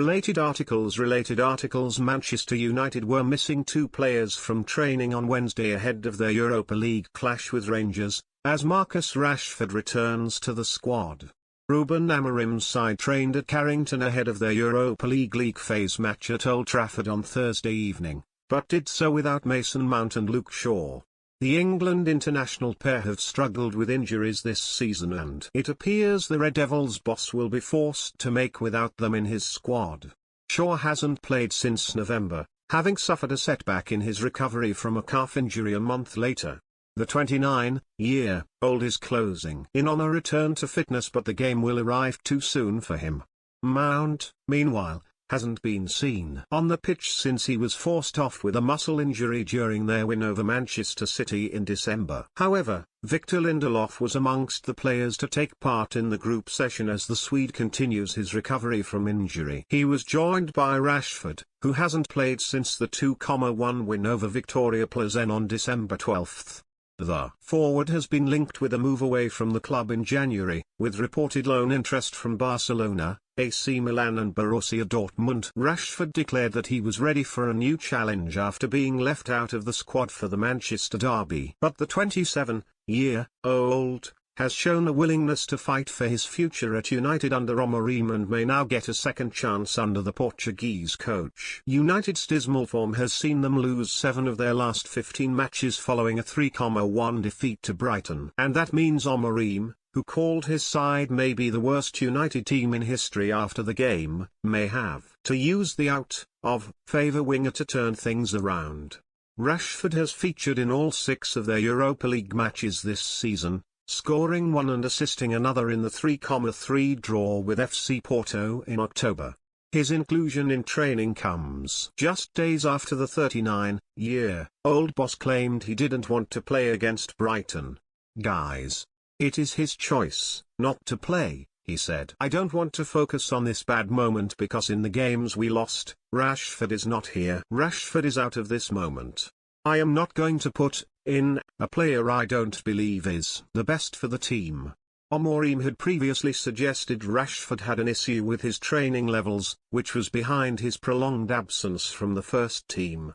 Related articles Manchester United were missing 2 players from training on Wednesday ahead of their Europa League clash with Rangers, as Marcus Rashford returns to the squad. Ruben Amorim's side trained at Carrington ahead of their Europa League phase match at Old Trafford on Thursday evening, but did so without Mason Mount and Luke Shaw. The England international pair have struggled with injuries this season, and it appears the Red Devils boss will be forced to make without them in his squad. Shaw hasn't played since November, having suffered a setback in his recovery from a calf injury a month later. The 29-year-old is closing in on a return to fitness, but the game will arrive too soon for him. Mount, meanwhile, hasn't been seen on the pitch since he was forced off with a muscle injury during their win over Manchester City in December. However, Victor Lindelof was amongst the players to take part in the group session as the Swede continues his recovery from injury. He was joined by Rashford, who hasn't played since the 2-1 win over Victoria Plzen on December 12. The forward has been linked with a move away from the club in January, with reported loan interest from Barcelona, AC Milan and Borussia Dortmund. Rashford declared that he was ready for a new challenge after being left out of the squad for the Manchester derby. But the 27-year-old has shown a willingness to fight for his future at United under Amorim and may now get a second chance under the Portuguese coach. United's dismal form has seen them lose 7 of their last 15 matches following a 3-1 defeat to Brighton. And that means Amorim, who called his side maybe the worst United team in history after the game, may have to use the out-of-favour winger to turn things around. Rashford has featured in all 6 of their Europa League matches this season, scoring 1 and assisting another in the 3-3 draw with FC Porto in October. His inclusion in training comes just days after the 39-year-old boss claimed he didn't want to play against Brighton. "Guys, it is his choice not to play," he said. "I don't want to focus on this bad moment because in the games we lost, Rashford is not here. Rashford is out of this moment. I am not going to put in a player I don't believe is the best for the team." Amorim had previously suggested Rashford had an issue with his training levels, which was behind his prolonged absence from the first team.